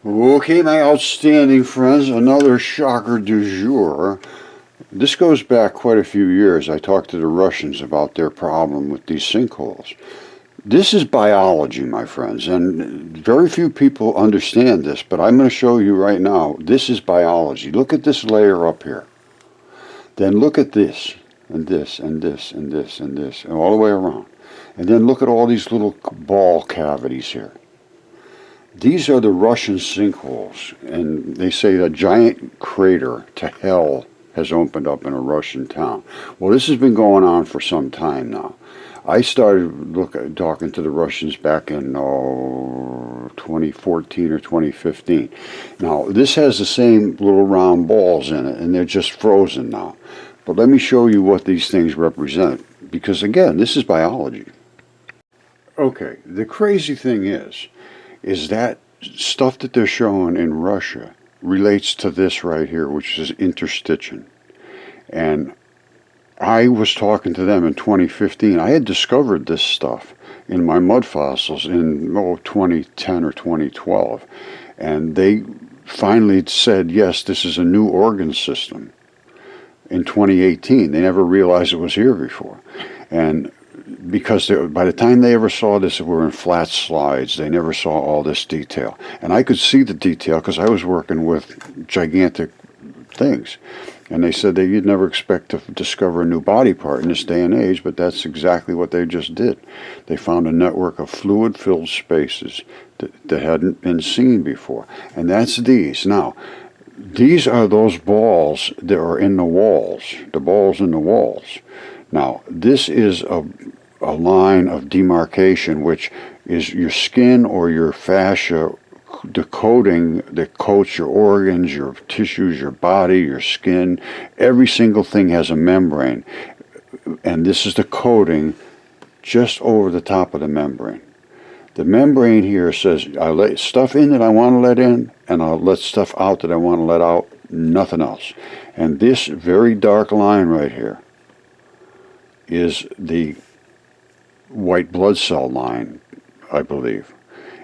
Okay, my outstanding friends, another shocker du jour. This goes back quite a few years. I talked to the Russians about their problem with these sinkholes. This is biology, my friends, and very few people understand this, but I'm going to show you right now. This is biology. Look at this layer up here. Then look at this, and this, and this, and this, and this, and all the way around. And then look at all these little ball cavities here. These are the Russian sinkholes, and they say a giant crater to hell has opened up in a Russian town. Well, this has been going on for some time now. I started talking to the Russians back in 2014 or 2015. Now, this has the same little round balls in it, and they're just frozen now. But let me show you what these things represent, because again, this is biology. Okay, the crazy thing is that stuff that they're showing in Russia relates to this right here, which is interstitium. And I was talking to them in 2015. I had discovered this stuff in my mud fossils in 2010 or 2012. And they finally said, yes, this is a new organ system in 2018. They never realized it was here before. And because by the time they ever saw this, it were in flat slides. They never saw all this detail. And I could see the detail because I was working with gigantic things. And they said that you'd never expect to discover a new body part in this day and age, but that's exactly what they just did. They found a network of fluid-filled spaces that hadn't been seen before. And that's these. Now, these are those balls that are in the walls, the balls in the walls. Now, this is a line of demarcation, which is your skin or your fascia, the coating that coats your organs, your tissues, your body, your skin. Every single thing has a membrane, and this is the coating just over the top of the membrane. The membrane here says, I let stuff in that I want to let in, and I'll let stuff out that I want to let out, nothing else. And this very dark line right here is the white blood cell line, I believe.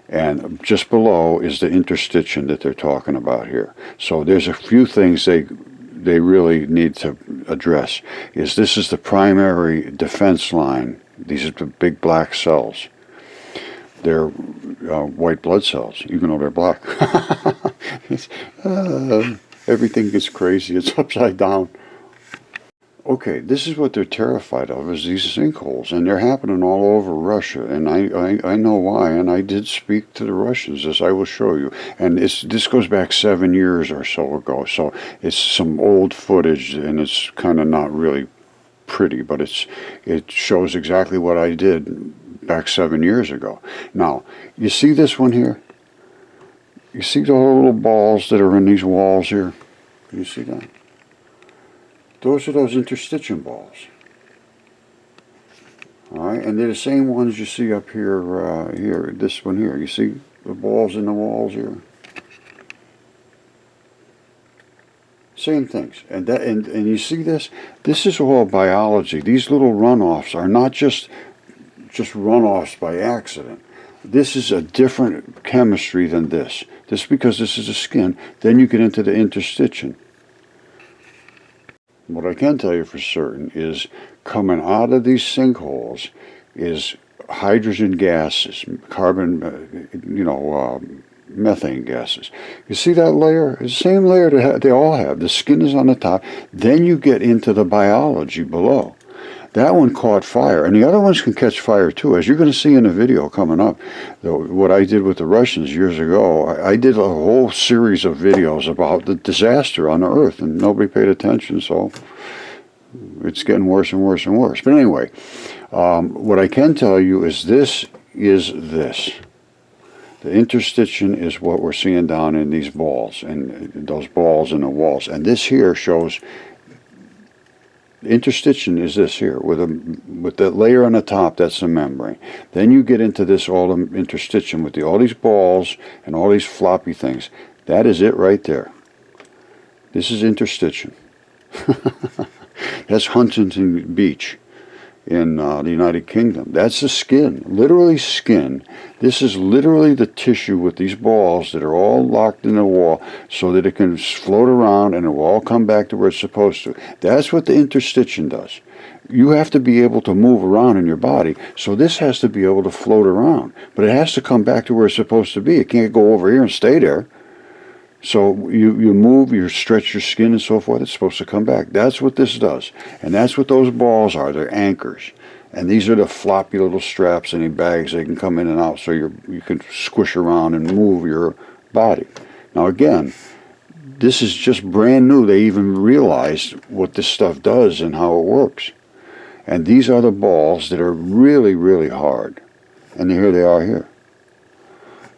And just below is the interstitium that they're talking about here. So there's a few things they really need to address. This is the primary defense line. These are the big black cells. They're white blood cells, even though they're black. Everything gets crazy. It's upside down. Okay, this is what they're terrified of, is these sinkholes, and they're happening all over Russia, and I know why, and I did speak to the Russians, as I will show you, and this goes back 7 years or so ago, so it's some old footage, and it's kind of not really pretty, but it shows exactly what I did back 7 years ago. Now, you see this one here? You see the little balls that are in these walls here? Can you see that? Those are those interstitium balls. Alright, and they're the same ones you see up here, this one here. You see the balls in the walls here? Same things. And you see this? This is all biology. These little runoffs are not just runoffs by accident. This is a different chemistry than this. This because this is the skin. Then you get into the interstitium. What I can tell you for certain is coming out of these sinkholes is hydrogen gases, carbon, methane gases. You see that layer? It's the same layer that they all have. The skin is on the top. Then you get into the biology below. That one caught fire, and the other ones can catch fire too, as you're going to see in the video coming up. What I did with the Russians years ago, I did a whole series of videos about the disaster on the Earth, and nobody paid attention, so it's getting worse and worse and worse. But anyway, what I can tell you is this is this. The interstitium is what we're seeing down in these balls, and those balls in the walls. And this here shows... interstitium is this here with the layer on the top. That's the membrane. Then you get into this all the interstitium with all these balls and all these floppy things. That is it right there. This is interstitium. That's Huntington Beach. in the United Kingdom. That's the skin, literally skin. This is literally the tissue with these balls that are all locked in the wall so that it can float around and it will all come back to where it's supposed to. That's what the interstitium does. You have to be able to move around in your body, so this has to be able to float around. But it has to come back to where it's supposed to be. It can't go over here and stay there. So you move, you stretch your skin and so forth, it's supposed to come back. That's what this does. And that's what those balls are. They're anchors. And these are the floppy little straps in the bags. They can come in and out so you can squish around and move your body. Now again, this is just brand new. They even realized what this stuff does and how it works. And these are the balls that are really, really hard. And here they are here.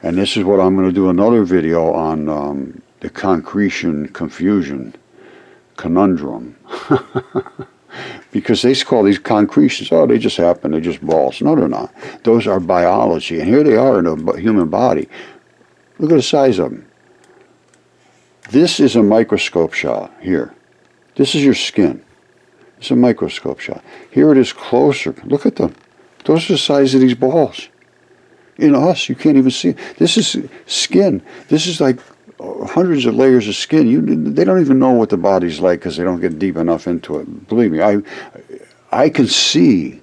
And this is what I'm going to do another video on the concretion confusion conundrum. Because they call these concretions, oh, they just happen, they're just balls. No, they're not. Those are biology. And here they are in a human body. Look at the size of them. This is a microscope shot here. This is your skin. It's a microscope shot. Here it is closer. Look at them. Those are the size of these balls. In us, you can't even see it. This is skin. This is like hundreds of layers of skin. They don't even know what the body's like because they don't get deep enough into it. Believe me, I can see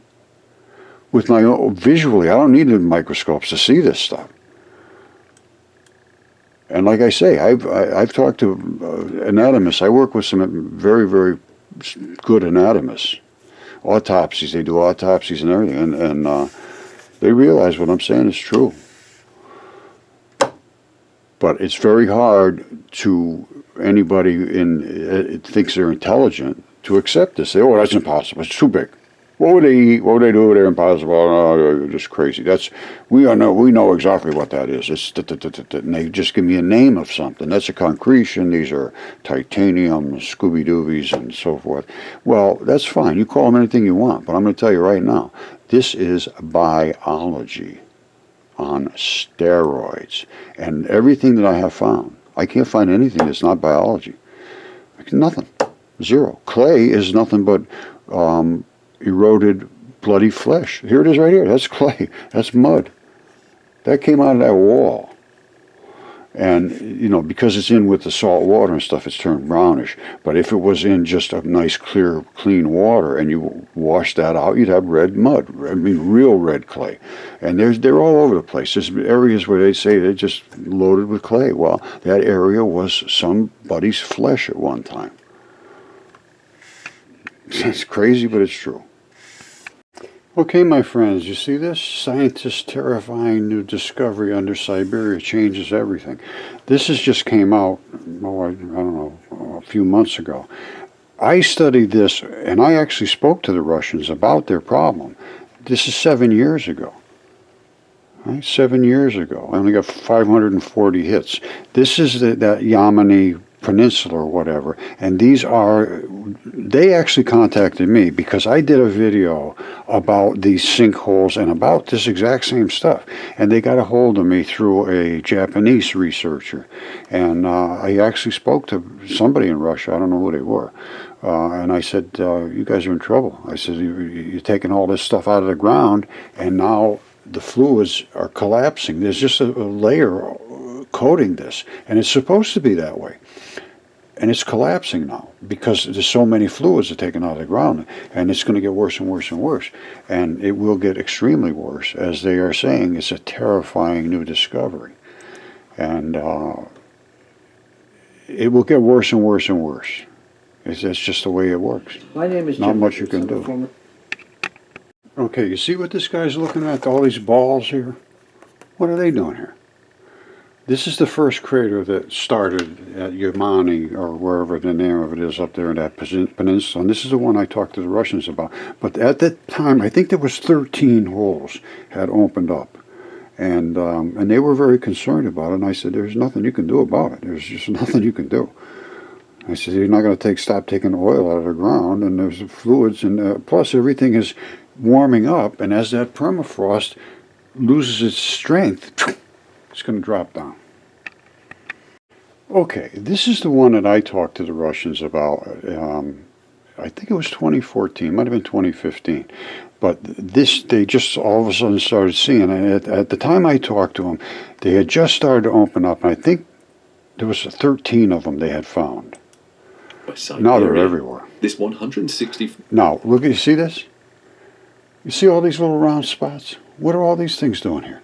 with my own, visually. I don't need microscopes to see this stuff. And like I say, I've talked to anatomists. I work with some very, very good anatomists. Autopsies, they do autopsies and everything, and they realize what I'm saying is true. But it's very hard to anybody thinks they're intelligent to accept this. They, oh, that's impossible. It's too big. What would they eat? What would they do? They're impossible. Oh, you're just crazy. We know exactly what that is. It's and they just give me a name of something. That's a concretion. These are titanium, Scooby-Doobies, and so forth. Well, that's fine. You call them anything you want. But I'm going to tell you right now, this is biology on steroids. And everything that I have found, I can't find anything that's not biology. Nothing. Zero. Clay is nothing but eroded bloody flesh. Here it is right here. That's clay. That's mud. That came out of that wall. And, you know, because it's in with the salt water and stuff, it's turned brownish. But if it was in just a nice, clear, clean water and you wash that out, you'd have red mud. I mean, real red clay. And they're all over the place. There's areas where they say they're just loaded with clay. Well, that area was somebody's flesh at one time. It's crazy, but it's true. Okay, my friends, you see this? Scientists' terrifying new discovery under Siberia changes everything. This just came out, oh, I don't know, a few months ago. I studied this, and I actually spoke to the Russians about their problem. This is 7 years ago. Right? 7 years ago. I only got 540 hits. This is that Yamani Peninsula or whatever, and they actually contacted me because I did a video about these sinkholes and about this exact same stuff, and they got a hold of me through a Japanese researcher, and I actually spoke to somebody in Russia. I don't know who they were, and I said, you guys are in trouble. I said, you're taking all this stuff out of the ground, and now the fluids are collapsing. There's just a layer coating this, and it's supposed to be that way. And it's collapsing now because there's so many fluids are taken out of the ground, and it's going to get worse and worse and worse. And it will get extremely worse. As they are saying, it's a terrifying new discovery. And it will get worse and worse and worse. That's just the way it works. My name is Not Jim much you can do. Okay, you see what this guy's looking at? All these balls here? What are they doing here? This is the first crater that started at Yamani, or wherever the name of it is up there in that peninsula. And this is the one I talked to the Russians about. But at that time, I think there was 13 holes had opened up. And they were very concerned about it. And I said, there's nothing you can do about it. There's just nothing you can do. I said, you're not going to stop taking oil out of the ground. And there's fluids. And plus, everything is warming up. And as that permafrost loses its strength, it's going to drop down. Okay, this is the one that I talked to the Russians about. I think it was 2014, might have been 2015. But this, they just all of a sudden started seeing. And at the time I talked to them, they had just started to open up. And I think there was 13 of them they had found. Now they're everywhere. This 160. Now, look, you see this? You see all these little round spots? What are all these things doing here?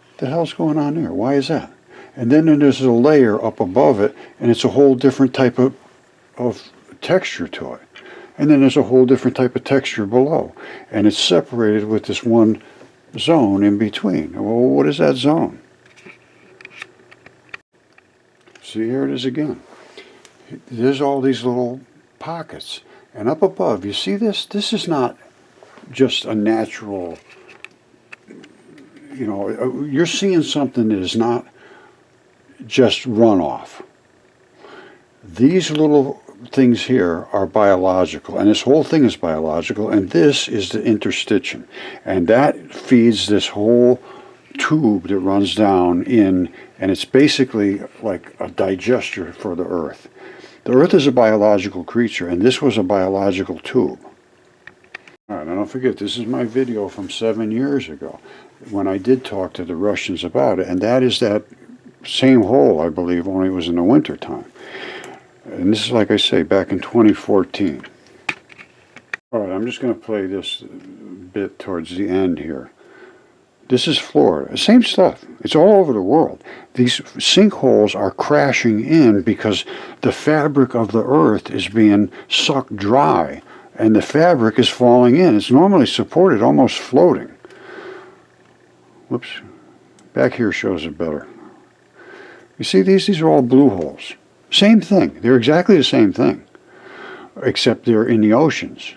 What the hell's going on there? Why is that? And then there's a layer up above it, and it's a whole different type of texture to it. And then there's a whole different type of texture below. And it's separated with this one zone in between. Well, what is that zone? See, here it is again. There's all these little pockets. And up above, you see this? This is not just a natural, you know, you're seeing something that is not just runoff. These little things here are biological, and this whole thing is biological, and this is the interstitium. And that feeds this whole tube that runs down in, and it's basically like a digester for the Earth. The Earth is a biological creature, and this was a biological tube. All right, now don't forget, this is my video from 7 years ago when I did talk to the Russians about it, and that is that same hole, I believe, only it was in the winter time. And this is, like I say, back in 2014. All right, I'm just going to play this bit towards the end here. This is Florida. Same stuff. It's all over the world. These sinkholes are crashing in because the fabric of the earth is being sucked dry, and the fabric is falling in. It's normally supported, almost floating. Whoops. Back here shows it better. You see these? These are all blue holes. Same thing. They're exactly the same thing, except they're in the oceans.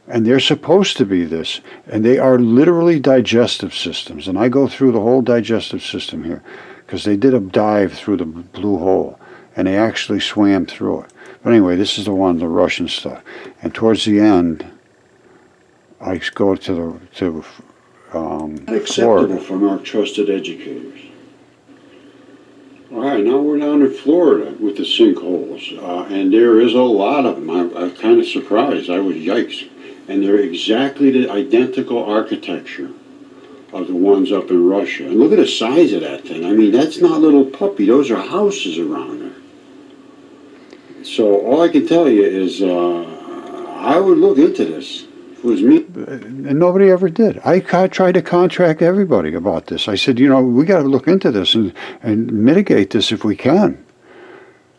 And they're supposed to be this, and they are literally digestive systems. And I go through the whole digestive system here, because they did a dive through the blue hole, and they actually swam through it. But anyway, this is the one, the Russian stuff. And towards the end, I go to Acceptable Florida. from our trusted educators. All right, now we're down in Florida with the sinkholes, and there is a lot of them. I'm kind of surprised. I was yikes. And they're exactly the identical architecture of the ones up in Russia. And look at the size of that thing. I mean, that's not a little puppy. Those are houses around there. So all I can tell you is I would look into this. If it was me. And nobody ever did. I tried to contract everybody about this. I said, you know, we got to look into this and mitigate this if we can.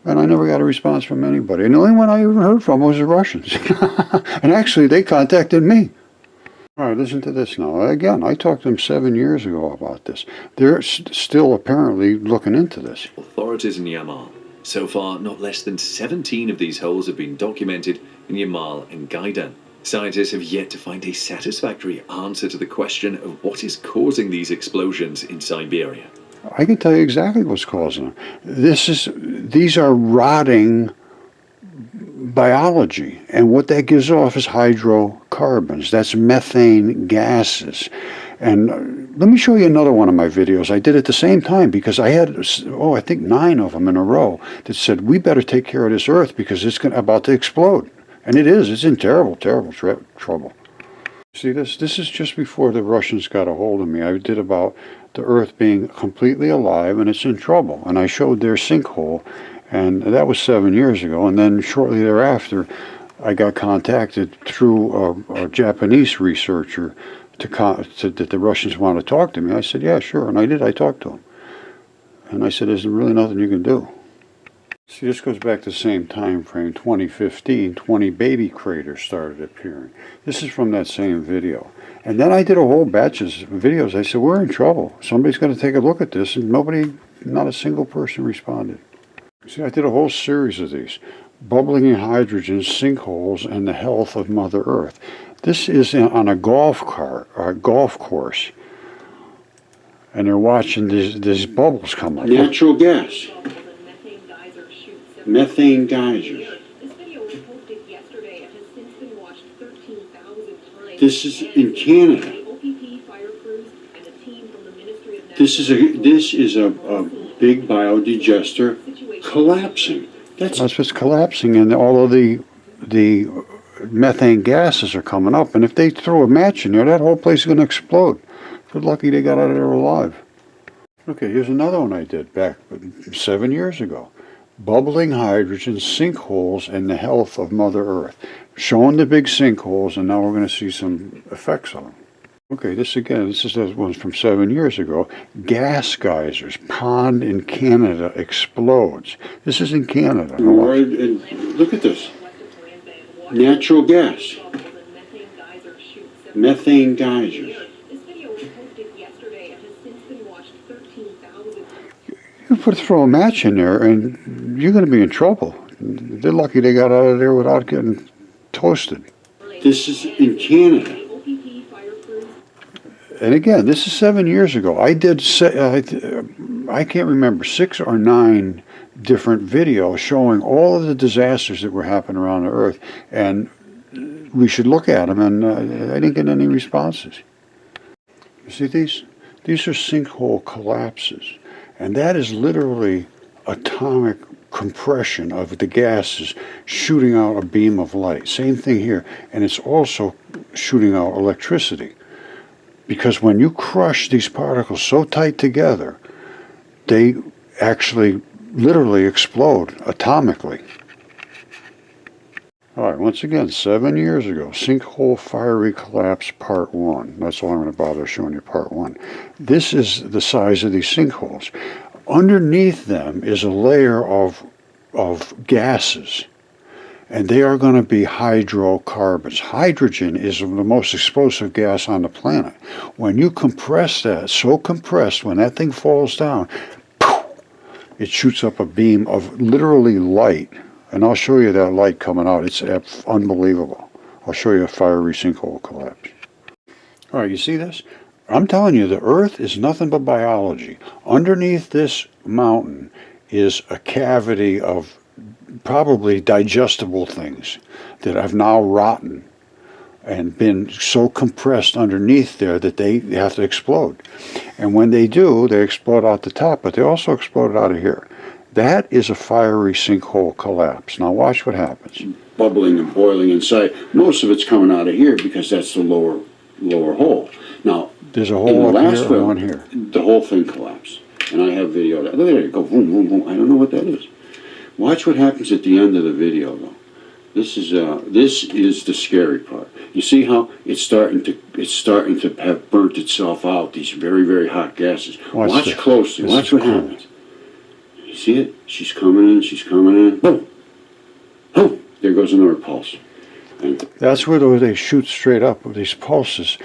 And I never got a response from anybody. And the only one I ever heard from was the Russians. And actually, they contacted me. All right, listen to this now. Again, I talked to them 7 years ago about this. They're still apparently looking into this. Authorities in Yamal. So far, not less than 17 of these holes have been documented in Yamal and Gaidan. Scientists have yet to find a satisfactory answer to the question of what is causing these explosions in Siberia. I can tell you exactly what's causing them. These are rotting biology, and what that gives off is hydrocarbons. That's methane gases. And let me show you another one of my videos. I did at the same time because I had, I think 9 of them in a row that said, we better take care of this earth because it's about to explode. And it is. It's in terrible, terrible trouble. See this? This is just before the Russians got a hold of me. I did about the Earth being completely alive and it's in trouble. And I showed their sinkhole, and that was 7 years ago. And then shortly thereafter, I got contacted through a Japanese researcher that the Russians want to talk to me. I said, yeah, sure. And I did. I talked to him. And I said, there's really nothing you can do. See, this goes back to the same time frame, 2015, 20 baby craters started appearing. This is from that same video. And then I did a whole batch of videos. I said, we're in trouble. Somebody's got to take a look at this. And not a single person responded. See, I did a whole series of these. Bubbling in hydrogen, sinkholes, and the health of Mother Earth. This is on a golf course. And they're watching these bubbles come up. Natural gas. Methane geysers. This video was posted yesterday and has since been watched 13,000 times. This is in Canada. This is a big biodigester collapsing. That's what's collapsing, and all of the methane gases are coming up, and if they throw a match in there, that whole place is going to explode. They're lucky they got out of there alive. Okay, here's another one I did back 7 years ago. Bubbling hydrogen sinkholes and the health of Mother Earth. Showing the big sinkholes, and now we're going to see some effects on them. Okay, this is the one from 7 years ago. Gas geysers. Pond in Canada explodes. This is in Canada. And look at this. Natural gas. Methane geysers. This video was posted yesterday and has since been watched 13,000. You throw a match in there, and you're going to be in trouble. They're lucky they got out of there without getting toasted. This is in Canada. And again, this is 7 years ago. I did, I can't remember, 6 or 9 different videos showing all of the disasters that were happening around the Earth, and we should look at them, and I didn't get any responses. You see these? These are sinkhole collapses, and that is literally atomic compression of the gases shooting out a beam of light. Same thing here, and it's also shooting out electricity. Because when you crush these particles so tight together, they actually literally explode atomically. All right, once again, 7 years ago, sinkhole fiery collapse part 1. That's all I'm going to bother showing you part 1. This is the size of these sinkholes. Underneath them is a layer of gases, and they are going to be hydrocarbons. Hydrogen is the most explosive gas on the planet. When you compress that, so compressed, when that thing falls down, poof, it shoots up a beam of literally light. And I'll show you that light coming out. It's unbelievable. I'll show you a fiery sinkhole collapse. All right, you see this? I'm telling you, the Earth is nothing but biology. Underneath this mountain is a cavity of probably digestible things that have now rotten and been so compressed underneath there that they have to explode. And when they do, they explode out the top, but they also explode out of here. That is a fiery sinkhole collapse. Now watch what happens. Bubbling and boiling inside. Most of it's coming out of here because that's the lower hole. Now, there's a hole up here and one here. The whole thing collapsed. And I have video of that. Look at it, go boom, boom, boom. I don't know what that is. Watch what happens at the end of the video, though. This is the scary part. You see how it's starting to have burnt itself out. These very, very hot gases. Watch closely. Watch what happens. You see it? She's coming in. She's coming in. Boom, boom. There goes another pulse. And that's where they shoot straight up with these pulses.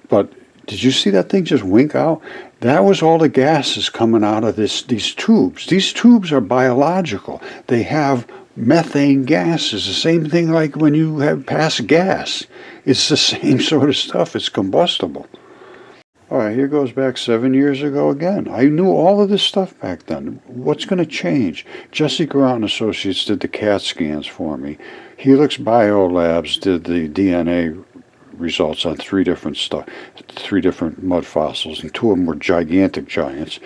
But did you see that thing just wink out? That was all the gases coming out of these tubes. These tubes are biological. They have methane gases, the same thing like when you have passed gas. It's the same sort of stuff. It's combustible. All right, here goes back 7 years ago again. I knew all of this stuff back then. What's going to change? Jesse Grant and Associates did the CAT scans for me. Helix Biolabs did the DNA results on 3 different mud fossils, and 2 of them were gigantic giants.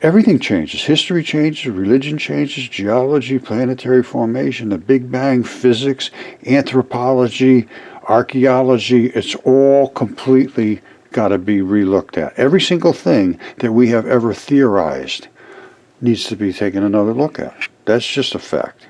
Everything changes. History changes, religion changes, geology, planetary formation, the Big Bang, physics, anthropology, archaeology. It's all completely got to be relooked at. Every single thing that we have ever theorized needs to be taken another look at. That's just a fact.